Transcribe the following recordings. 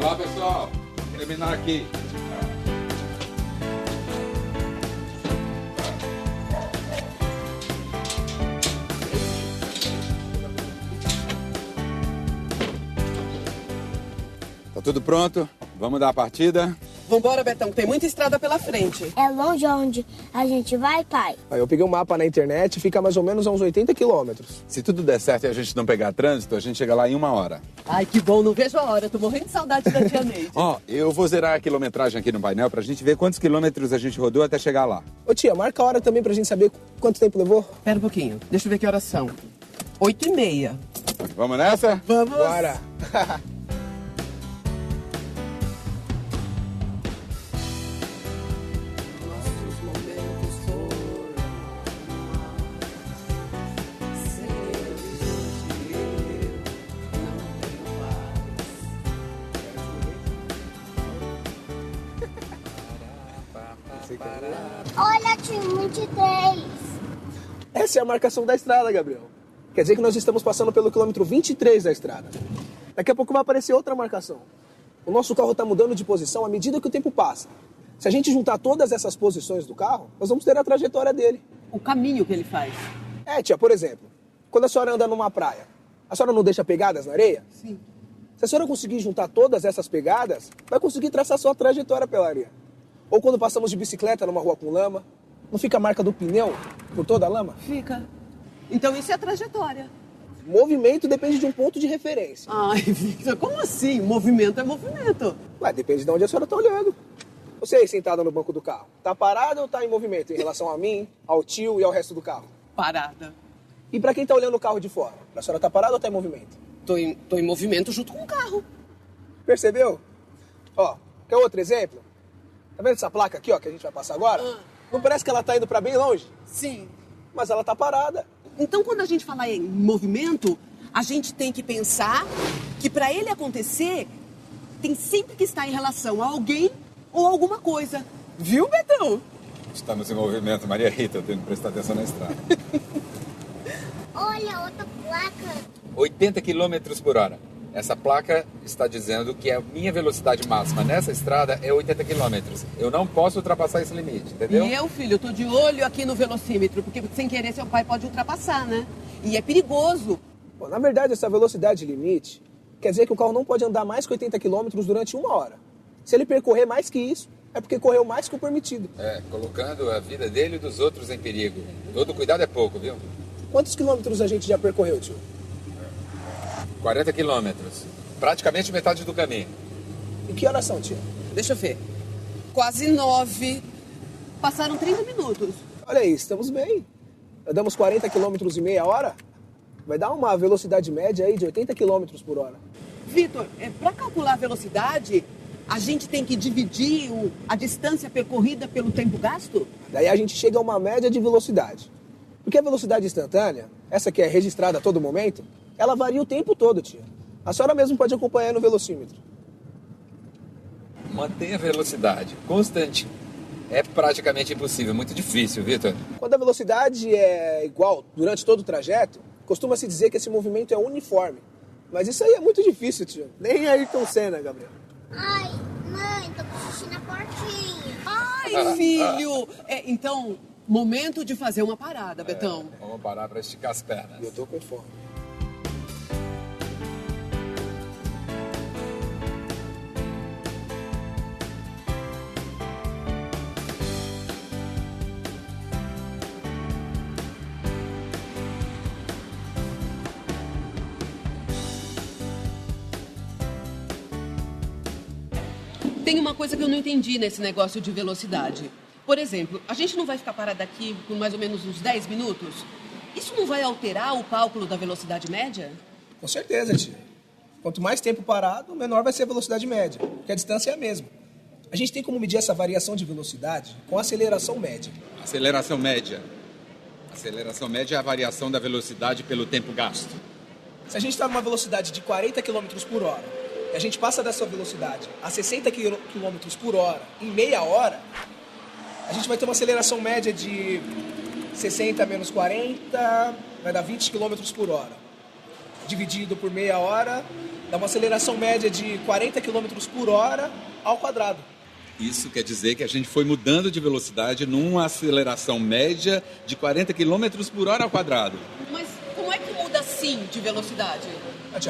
Olá, pessoal. Vou terminar aqui. Tá tudo pronto? Vamos dar a partida? Vambora, Betão, que tem muita estrada pela frente. É longe onde a gente vai, pai? Aí eu peguei um mapa na internet e fica mais ou menos a uns 80 quilômetros. Se tudo der certo e a gente não pegar trânsito, a gente chega lá em 1 hora. Ai, que bom, não vejo a hora. Tô morrendo de saudade da tia Neide. Ó, eu vou zerar a quilometragem aqui no painel pra gente ver quantos quilômetros a gente rodou até chegar lá. Ô tia, marca a hora também pra gente saber quanto tempo levou. Pera um pouquinho, deixa eu ver que horas são. 8h30. Vamos nessa? Vamos! Bora! Olha, tio, 23. Essa é a marcação da estrada, Gabriel. Quer dizer que nós estamos passando pelo quilômetro 23 da estrada. Daqui a pouco vai aparecer outra marcação. O nosso carro está mudando de posição à medida que o tempo passa. Se a gente juntar todas essas posições do carro, nós vamos ter a trajetória dele. O caminho que ele faz. É, tia, por exemplo, quando a senhora anda numa praia, a senhora não deixa pegadas na areia? Sim. Se a senhora conseguir juntar todas essas pegadas, vai conseguir traçar sua trajetória pela areia. Ou quando passamos de bicicleta numa rua com lama, não fica a marca do pneu por toda a lama? Fica. Então isso é a trajetória. Movimento depende de um ponto de referência. Ai, Victor, como assim? Movimento é movimento. Ué, depende de onde a senhora está olhando. Você aí sentada no banco do carro, tá parada ou tá em movimento em relação a mim, ao tio e ao resto do carro? Parada. E pra quem tá olhando o carro de fora, a senhora tá parada ou tá em movimento? Tô em movimento junto com o carro. Percebeu? Ó, quer outro exemplo? Tá vendo essa placa aqui, ó, que a gente vai passar agora? Não parece que ela tá indo pra bem longe? Sim. Mas ela tá parada. Então, quando a gente falar em movimento, a gente tem que pensar que para ele acontecer, tem sempre que estar em relação a alguém ou alguma coisa. Viu, Betão? Estamos em movimento, Maria Rita. Eu tenho que prestar atenção na estrada. Olha, outra placa. 80 quilômetros por hora. Essa placa está dizendo que a minha velocidade máxima nessa estrada é 80 quilômetros. Eu não posso ultrapassar esse limite, entendeu? E eu, filho, eu tô de olho aqui no velocímetro, porque sem querer seu pai pode ultrapassar, né? E é perigoso. Bom, na verdade, essa velocidade limite quer dizer que o carro não pode andar mais que 80 quilômetros durante 1 hora. Se ele percorrer mais que isso, é porque correu mais que o permitido. É, colocando a vida dele e dos outros em perigo. Todo cuidado é pouco, viu? Quantos quilômetros a gente já percorreu, tio? 40 quilômetros. Praticamente metade do caminho. E que horas são, tio? Deixa eu ver. Quase 9. Passaram 30 minutos. Olha aí, estamos bem. Andamos 40 quilômetros em meia hora. Vai dar uma velocidade média aí de 80 quilômetros por hora. Vitor, para calcular a velocidade, a gente tem que dividir a distância percorrida pelo tempo gasto? Daí a gente chega a uma média de velocidade. Porque a velocidade instantânea, essa que é registrada a todo momento, ela varia o tempo todo, tia. A senhora mesmo pode acompanhar no velocímetro. Manter a velocidade constante é praticamente impossível, muito difícil, Vitor. Quando a velocidade é igual durante todo o trajeto, costuma-se dizer que esse movimento é uniforme. Mas isso aí é muito difícil, tio. Nem Ayrton Senna, Gabriel. Ai, mãe, tô com xixi na portinha. Ai, filho! Então, momento de fazer uma parada, Betão. Vamos parar para esticar as pernas. Eu tô com fome. Tem uma coisa que eu não entendi nesse negócio de velocidade. Por exemplo, a gente não vai ficar parado aqui por mais ou menos uns 10 minutos? Isso não vai alterar o cálculo da velocidade média? Com certeza, tio. Quanto mais tempo parado, menor vai ser a velocidade média, porque a distância é a mesma. A gente tem como medir essa variação de velocidade com a aceleração média. Aceleração média. Aceleração média é a variação da velocidade pelo tempo gasto. Se a gente está numa velocidade de 40 km por hora e a gente passa dessa velocidade a 60 km por hora em meia hora, a gente vai ter uma aceleração média de 60 menos 40, vai dar 20 km por hora. dividido por meia hora, dá uma aceleração média de 40 km por hora ao quadrado. Isso quer dizer que a gente foi mudando de velocidade numa aceleração média de 40 km por hora ao quadrado. Mas como é que muda assim de velocidade?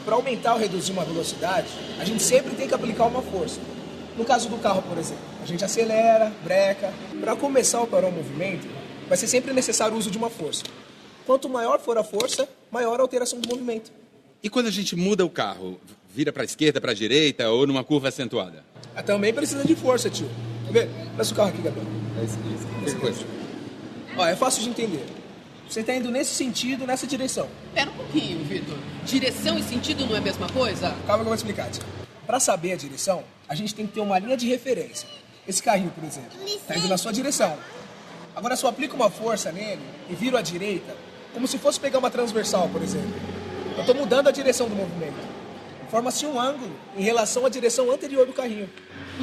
Para aumentar ou reduzir uma velocidade, a gente sempre tem que aplicar uma força. No caso do carro, por exemplo, a gente acelera, breca. Para começar a operar um movimento, vai ser sempre necessário o uso de uma força. Quanto maior for a força, maior a alteração do movimento. E quando a gente muda o carro, vira para a esquerda, para a direita ou numa curva acentuada? Também precisa de força, tio. Quer ver? Presta o carro aqui, Gabriel. Que coisa. É fácil de entender. Você está indo nesse sentido, nessa direção. Pera um pouquinho, Vitor. Direção e sentido não é a mesma coisa? Calma que eu vou explicar, tio. Para saber a direção, a gente tem que ter uma linha de referência. Esse carrinho, por exemplo, está indo na sua direção. Agora, se eu aplico uma força nele e viro à direita, como se fosse pegar uma transversal, por exemplo, eu estou mudando a direção do movimento. Forma-se um ângulo em relação à direção anterior do carrinho.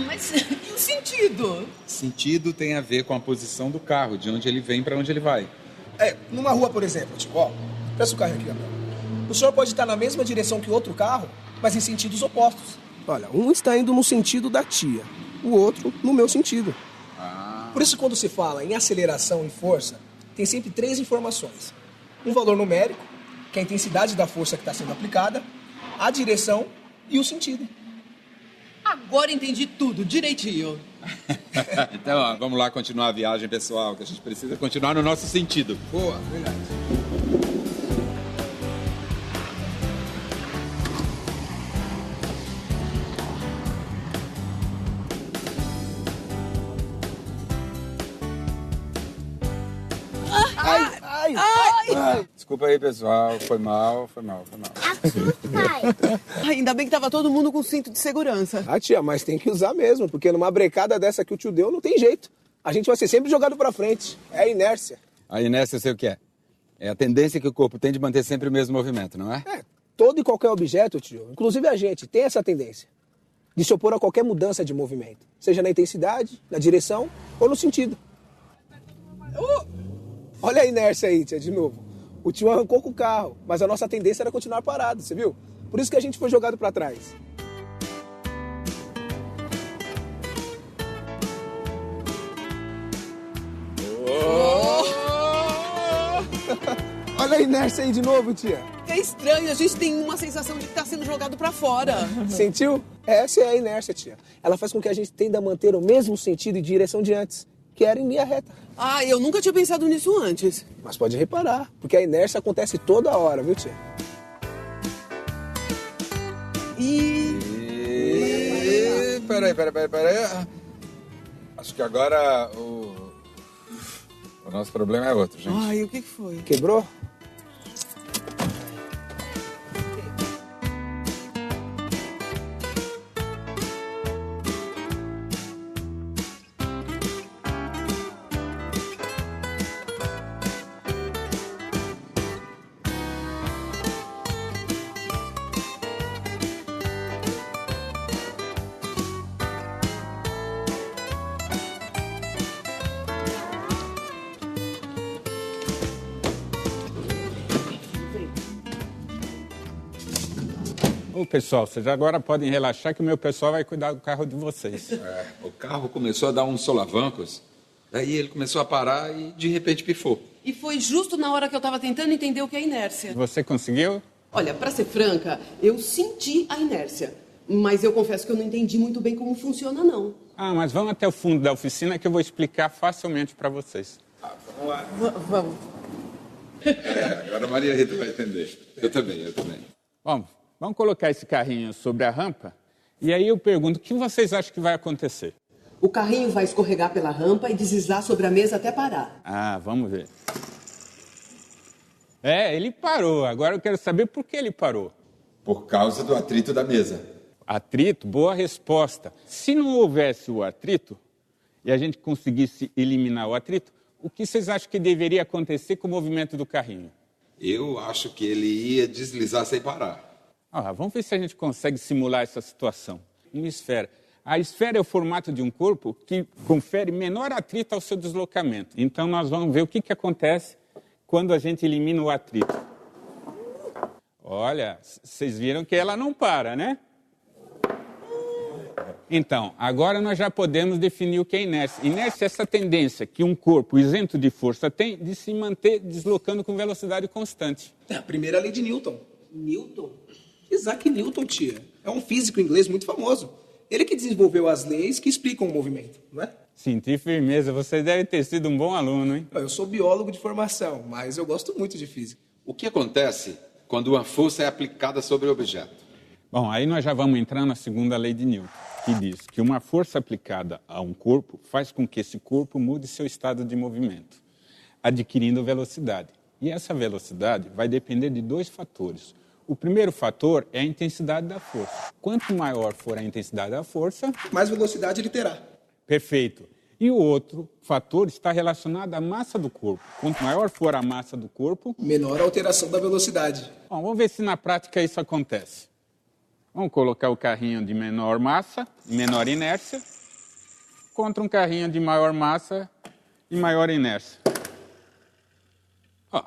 Mas e o sentido? Sentido tem a ver com a posição do carro, de onde ele vem para onde ele vai. Numa rua, por exemplo, tio, presta o carro aqui, Gabriel. O senhor pode estar na mesma direção que o outro carro, mas em sentidos opostos. Olha, um está indo no sentido da tia, o outro no meu sentido. Por isso, quando se fala em aceleração e força, tem sempre 3 informações. Um valor numérico, que é a intensidade da força que está sendo aplicada, a direção e o sentido. Agora entendi tudo, direitinho. Então, vamos lá continuar a viagem, pessoal, que a gente precisa continuar no nosso sentido. Boa, verdade. Ai. Desculpa aí, pessoal. Foi mal. Assusta, pai. Ainda bem que tava todo mundo com cinto de segurança. Tia, mas tem que usar mesmo, porque numa brecada dessa que o tio deu, não tem jeito. A gente vai ser sempre jogado pra frente. É a inércia. A inércia, eu sei o que é. É a tendência que o corpo tem de manter sempre o mesmo movimento, não é? Todo e qualquer objeto, tio, inclusive a gente, tem essa tendência de se opor a qualquer mudança de movimento. Seja na intensidade, na direção ou no sentido. Olha a inércia aí, tia, de novo. O tio arrancou com o carro, mas a nossa tendência era continuar parado, você viu? Por isso que a gente foi jogado pra trás. Olha a inércia aí de novo, tia. É estranho, a gente tem uma sensação de que tá sendo jogado pra fora. Sentiu? Essa é a inércia, tia. Ela faz com que a gente tenda a manter o mesmo sentido e direção de antes, que era em linha reta. Eu nunca tinha pensado nisso antes. Mas pode reparar, porque a inércia acontece toda hora, viu, tia? Peraí. Acho que agora o nosso problema é outro, gente. O que foi? Quebrou? Ô, pessoal, vocês agora podem relaxar que o meu pessoal vai cuidar do carro de vocês. O carro começou a dar uns solavancos, daí ele começou a parar e de repente pifou. E foi justo na hora que eu tava tentando entender o que é inércia. Você conseguiu? Olha, pra ser franca, eu senti a inércia. Mas eu confesso que eu não entendi muito bem como funciona, não. Mas vamos até o fundo da oficina que eu vou explicar facilmente para vocês. Vamos lá. Vamos. Agora a Maria Rita vai entender. Eu também. Bom, vamos colocar esse carrinho sobre a rampa e aí eu pergunto, o que vocês acham que vai acontecer? O carrinho vai escorregar pela rampa e deslizar sobre a mesa até parar. Vamos ver. Ele parou. Agora eu quero saber por que ele parou. Por causa do atrito da mesa. Atrito? Boa resposta. Se não houvesse o atrito e a gente conseguisse eliminar o atrito, o que vocês acham que deveria acontecer com o movimento do carrinho? Eu acho que ele ia deslizar sem parar. Vamos ver se a gente consegue simular essa situação. Uma esfera. A esfera é o formato de um corpo que confere menor atrito ao seu deslocamento. Então, nós vamos ver o que acontece quando a gente elimina o atrito. Olha, vocês viram que ela não para, né? Então, agora nós já podemos definir o que é inércia. Inércia é essa tendência que um corpo isento de força tem de se manter deslocando com velocidade constante. É a primeira lei de Newton. Newton? Isaac Newton, tia. É um físico inglês muito famoso. Ele que desenvolveu as leis que explicam o movimento, não é? Senti firmeza, você deve ter sido um bom aluno, hein? Eu sou biólogo de formação, mas eu gosto muito de física. O que acontece quando uma força é aplicada sobre o objeto? Bom, aí nós já vamos entrar na segunda lei de Newton, que diz que uma força aplicada a um corpo faz com que esse corpo mude seu estado de movimento, adquirindo velocidade. E essa velocidade vai depender de 2 fatores. O primeiro fator é a intensidade da força. Quanto maior for a intensidade da força, Mais velocidade ele terá. perfeito. E o outro fator está relacionado à massa do corpo. Quanto maior for a massa do corpo, Menor a alteração da velocidade. bom, vamos ver se na prática isso acontece. Vamos colocar o carrinho de menor massa, menor inércia, contra um carrinho de maior massa e maior inércia. Ó,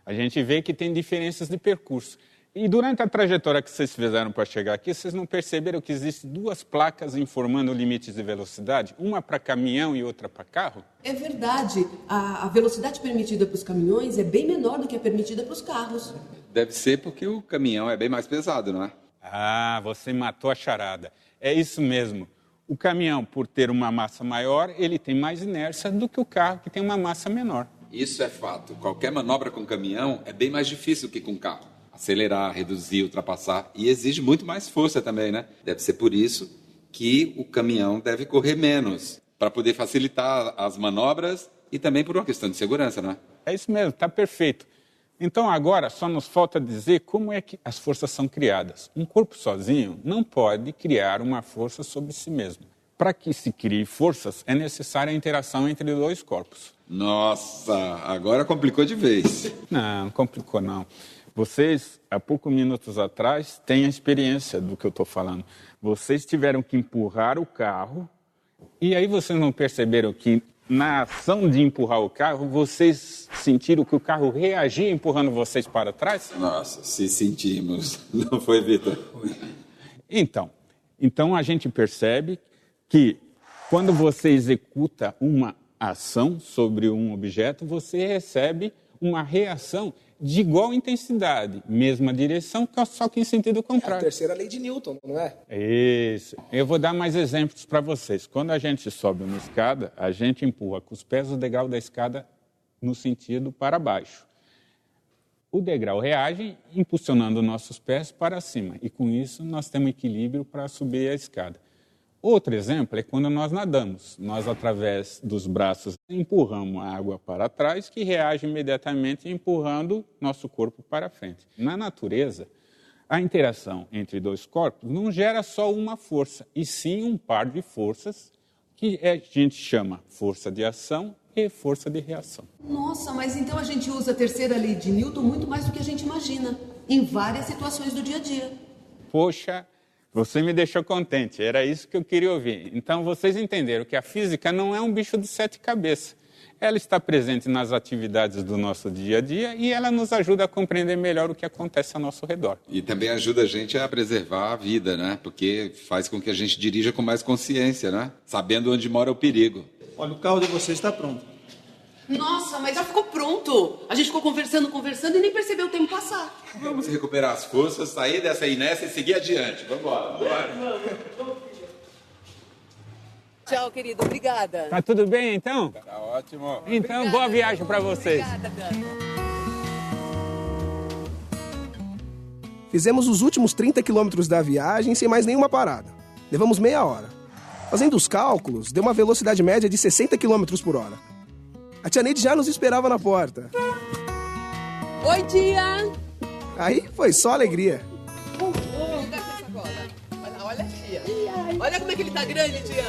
a gente vê que tem diferenças de percurso. E durante a trajetória que vocês fizeram para chegar aqui, vocês não perceberam que existem 2 placas informando limites de velocidade? Uma para caminhão e outra para carro? É verdade. A velocidade permitida para os caminhões é bem menor do que a permitida para os carros. Deve ser porque o caminhão é bem mais pesado, não é? Ah, você matou a charada. É isso mesmo. O caminhão, por ter uma massa maior, ele tem mais inércia do que o carro, que tem uma massa menor. Isso é fato. Qualquer manobra com caminhão é bem mais difícil que com carro. Acelerar, reduzir, ultrapassar. E exige muito mais força também, né? Deve ser por isso que o caminhão deve correr menos, para poder facilitar as manobras e também por uma questão de segurança, não é? É isso mesmo, está perfeito. Então, agora, só nos falta dizer como é que as forças são criadas. Um corpo sozinho não pode criar uma força sobre si mesmo. Para que se crie forças, é necessária a interação entre 2 corpos. Nossa, agora complicou de vez. Não complicou não. Vocês, há poucos minutos atrás, têm a experiência do que eu estou falando. Vocês tiveram que empurrar o carro e aí vocês não perceberam que na ação de empurrar o carro, vocês sentiram que o carro reagia empurrando vocês para trás? Nossa, se sentimos. Não foi, Vitor? Então a gente percebe que quando você executa uma ação sobre um objeto, você recebe uma reação de igual intensidade, mesma direção, só que em sentido É a contrário. terceira lei de Newton, não é? Isso. Eu vou dar mais exemplos para vocês. Quando a gente sobe uma escada, a gente empurra com os pés o degrau da escada no sentido para baixo. O degrau reage impulsionando nossos pés para cima e com isso nós temos equilíbrio para subir a escada. Outro exemplo é quando nós nadamos. Nós, através dos braços, empurramos a água para trás, que reage imediatamente empurrando nosso corpo para frente. Na natureza, a interação entre 2 corpos não gera só uma força, e sim um par de forças que a gente chama força de ação e força de reação. Nossa, mas então a gente usa a terceira lei de Newton muito mais do que a gente imagina, em várias situações do dia a dia. Poxa, você me deixou contente, era isso que eu queria ouvir. Então vocês entenderam que a física não é um bicho de 7 cabeças. Ela está presente nas atividades do nosso dia a dia e ela nos ajuda a compreender melhor o que acontece ao nosso redor. E também ajuda a gente a preservar a vida, né? Porque faz com que a gente dirija com mais consciência, né? Sabendo onde mora o perigo. Olha, o carro de vocês está pronto. Nossa, mas já ficou pronto. A gente ficou conversando e nem percebeu o tempo passar. Vamos recuperar as forças, sair dessa inércia e seguir adiante. Vamos embora. Vamos. Tchau, querido. Obrigada. Tá tudo bem, então? Tá ótimo. Então, boa viagem para vocês. Obrigada, Dani. Fizemos os últimos 30 quilômetros da viagem sem mais nenhuma parada. Levamos meia hora. Fazendo os cálculos, deu uma velocidade média de 60 km por hora. A tia Neide já nos esperava na porta. Oi, tia. Aí foi só alegria. Olha a tia. Olha como é que ele tá grande, tia.